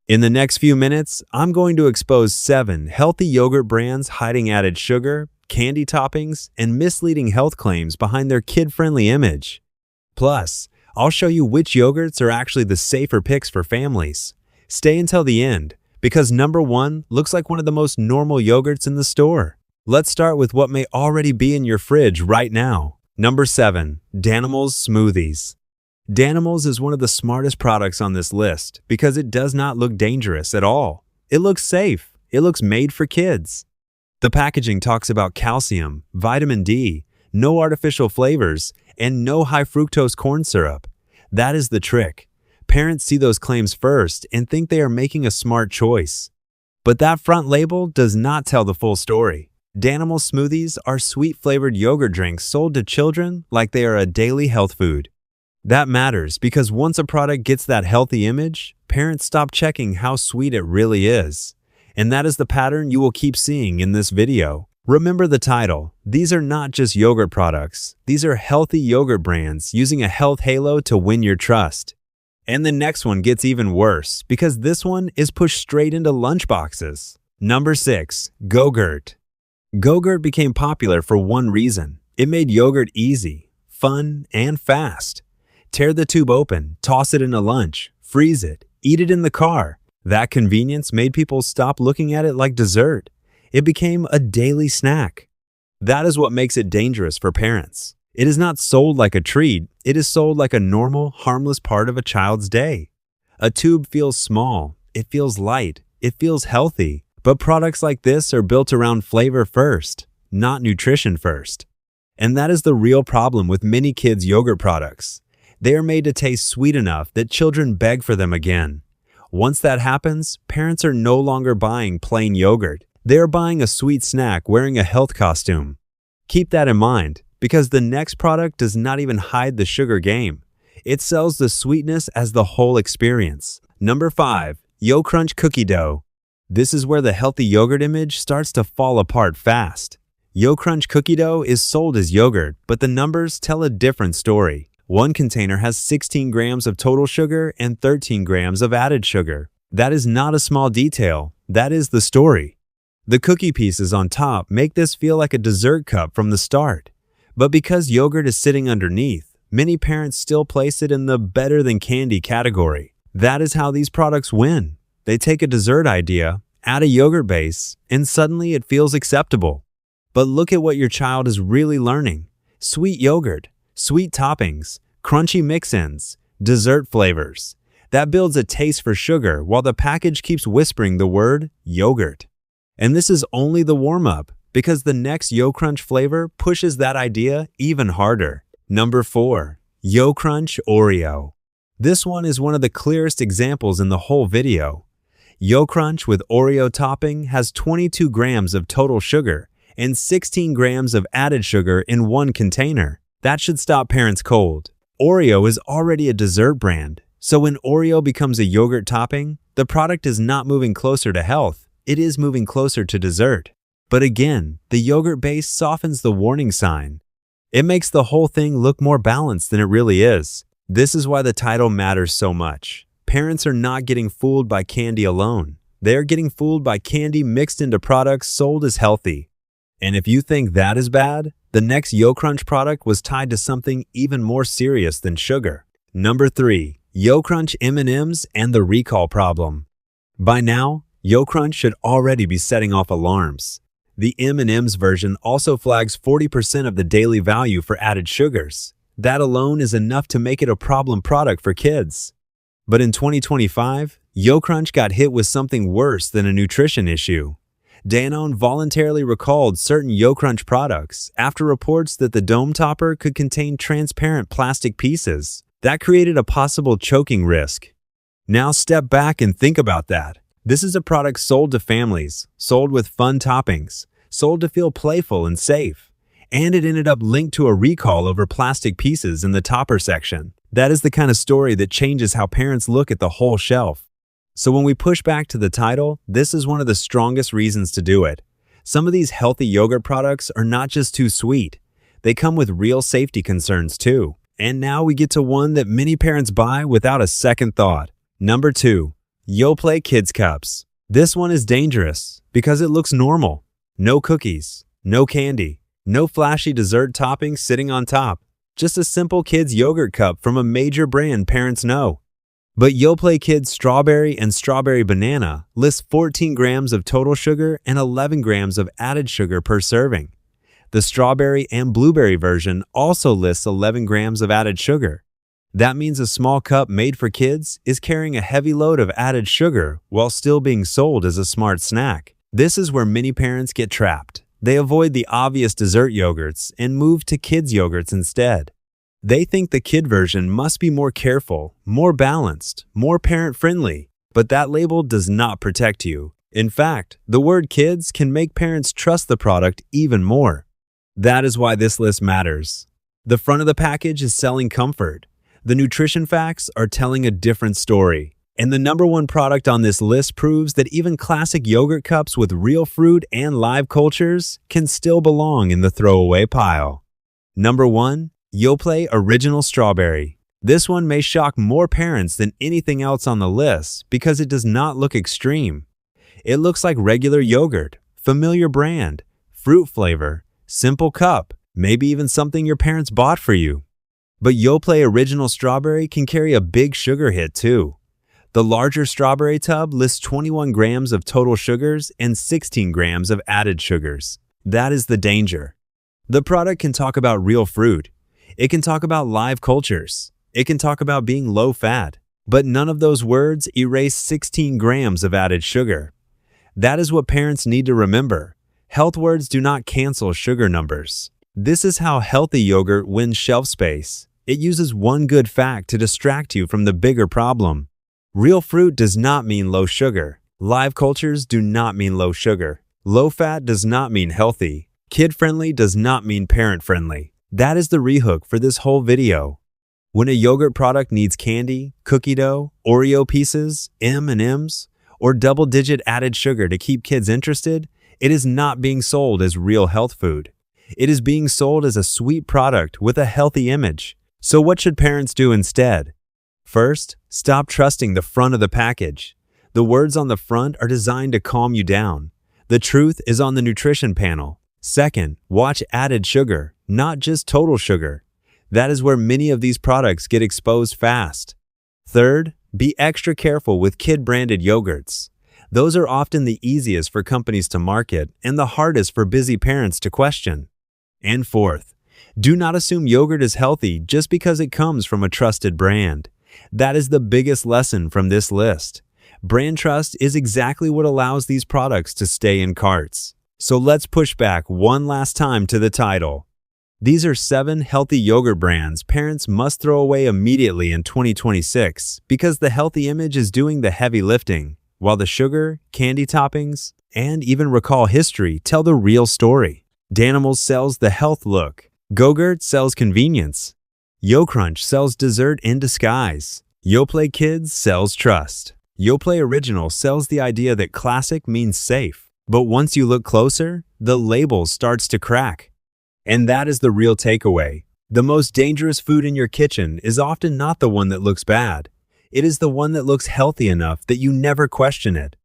In the next few minutes, I'm going to expose 7 healthy yogurt brands hiding added sugar, candy toppings, and misleading health claims behind their kid-friendly image. Plus, I'll show you which yogurts are actually the safer picks for families. Stay until the end, because number 1 looks like one of the most normal yogurts in the store. Let's start with what may already be in your fridge right now. Number 7. Danimals Smoothies. Danimals is one of the smartest products on this list because it does not look dangerous at all. It looks safe. It looks made for kids. The packaging talks about calcium, vitamin D, no artificial flavors, and no high fructose corn syrup. That is the trick. Parents see those claims first and think they are making a smart choice. But that front label does not tell the full story. Danimal Smoothies are sweet-flavored yogurt drinks sold to children like they are a daily health food. That matters because once a product gets that healthy image, parents stop checking how sweet it really is. And that is the pattern you will keep seeing in this video. Remember the title. These are not just yogurt products. These are healthy yogurt brands using a health halo to win your trust. And the next one gets even worse because this one is pushed straight into lunchboxes. Number 6. Go-Gurt. Go-Gurt became popular for one reason. It made yogurt easy, fun, and fast. Tear the tube open, toss it in a lunch, freeze it, eat it in the car. That convenience made people stop looking at it like dessert. It became a daily snack. That is what makes it dangerous for parents. It is not sold like a treat, it is sold like a normal, harmless part of a child's day. A tube feels small, it feels light, it feels healthy, but products like this are built around flavor first, not nutrition first. And that is the real problem with many kids' yogurt products. They are made to taste sweet enough that children beg for them again. Once that happens, parents are no longer buying plain yogurt. They are buying a sweet snack wearing a health costume. Keep that in mind, because the next product does not even hide the sugar game. It sells the sweetness as the whole experience. Number 5. YoCrunch Cookie Dough. This is where the healthy yogurt image starts to fall apart fast. YoCrunch Cookie Dough is sold as yogurt, but the numbers tell a different story. One container has 16 grams of total sugar and 13 grams of added sugar. That is not a small detail. That is the story. The cookie pieces on top make this feel like a dessert cup from the start. But because yogurt is sitting underneath, many parents still place it in the better than candy category. That is how these products win. They take a dessert idea, add a yogurt base, and suddenly it feels acceptable. But look at what your child is really learning. Sweet yogurt, sweet toppings, crunchy mix-ins, dessert flavors. That builds a taste for sugar while the package keeps whispering the word yogurt. And this is only the warm-up because the next YoCrunch flavor pushes that idea even harder. Number 4. YoCrunch Oreo. This one is one of the clearest examples in the whole video. YoCrunch with Oreo topping has 22 grams of total sugar and 16 grams of added sugar in one container. That should stop parents cold. Oreo is already a dessert brand, so when Oreo becomes a yogurt topping, the product is not moving closer to health, it is moving closer to dessert. But again, the yogurt base softens the warning sign. It makes the whole thing look more balanced than it really is. This is why the title matters so much. Parents are not getting fooled by candy alone. They are getting fooled by candy mixed into products sold as healthy. And if you think that is bad, the next YoCrunch product was tied to something even more serious than sugar. Number 3. YoCrunch M&Ms and the recall problem. By now, YoCrunch should already be setting off alarms. The M&Ms version also flags 40% of the daily value for added sugars. That alone is enough to make it a problem product for kids. But in 2025, YoCrunch got hit with something worse than a nutrition issue. Danone voluntarily recalled certain YoCrunch products after reports that the dome topper could contain transparent plastic pieces. That created a possible choking risk. Now step back and think about that. This is a product sold to families, sold with fun toppings, sold to feel playful and safe. And it ended up linked to a recall over plastic pieces in the topper section. That is the kind of story that changes how parents look at the whole shelf. So when we push back to the title, this is one of the strongest reasons to do it. Some of these healthy yogurt products are not just too sweet. They come with real safety concerns too. And now we get to one that many parents buy without a second thought. Number 2. Yoplait Kids Cups. This one is dangerous because it looks normal. No cookies, no candy, no flashy dessert toppings sitting on top. Just a simple kids yogurt cup from a major brand parents know. But Yoplait Kids Strawberry and Strawberry Banana lists 14 grams of total sugar and 11 grams of added sugar per serving. The strawberry and blueberry version also lists 11 grams of added sugar. That means a small cup made for kids is carrying a heavy load of added sugar while still being sold as a smart snack. This is where many parents get trapped. They avoid the obvious dessert yogurts and move to kids' yogurts instead. They think the kid version must be more careful, more balanced, more parent-friendly, but that label does not protect you. In fact, the word kids can make parents trust the product even more. That is why this list matters. The front of the package is selling comfort. The nutrition facts are telling a different story. And the number one product on this list proves that even classic yogurt cups with real fruit and live cultures can still belong in the throwaway pile. Number 1. Yoplait Original Strawberry. This one may shock more parents than anything else on the list because it does not look extreme. It looks like regular yogurt, familiar brand, fruit flavor, simple cup, maybe even something your parents bought for you. But Yoplait Original Strawberry can carry a big sugar hit too. The larger strawberry tub lists 21 grams of total sugars and 16 grams of added sugars. That is the danger. The product can talk about real fruit. It can talk about live cultures. It can talk about being low fat. But none of those words erase 16 grams of added sugar. That is what parents need to remember. Health words do not cancel sugar numbers. This is how healthy yogurt wins shelf space. It uses one good fact to distract you from the bigger problem. Real fruit does not mean low sugar. Live cultures do not mean low sugar. Low fat does not mean healthy. Kid-friendly does not mean parent-friendly. That is the rehook for this whole video. When a yogurt product needs candy, cookie dough, Oreo pieces, M&Ms, or double-digit added sugar to keep kids interested, it is not being sold as real health food. It is being sold as a sweet product with a healthy image. So what should parents do instead? First, stop trusting the front of the package. The words on the front are designed to calm you down. The truth is on the nutrition panel. Second, watch added sugar, not just total sugar. That is where many of these products get exposed fast. Third, be extra careful with kid-branded yogurts. Those are often the easiest for companies to market and the hardest for busy parents to question. And fourth, do not assume yogurt is healthy just because it comes from a trusted brand. That is the biggest lesson from this list. Brand trust is exactly what allows these products to stay in carts. So let's push back one last time to the title. These are 7 healthy yogurt brands parents must throw away immediately in 2026 because the healthy image is doing the heavy lifting, while the sugar, candy toppings, and even recall history tell the real story. Danimals sells the health look. Go-Gurt sells convenience. YoCrunch sells dessert in disguise. Yoplait Kids sells trust. Yoplait Original sells the idea that classic means safe. But once you look closer, the label starts to crack. And that is the real takeaway. The most dangerous food in your kitchen is often not the one that looks bad. It is the one that looks healthy enough that you never question it.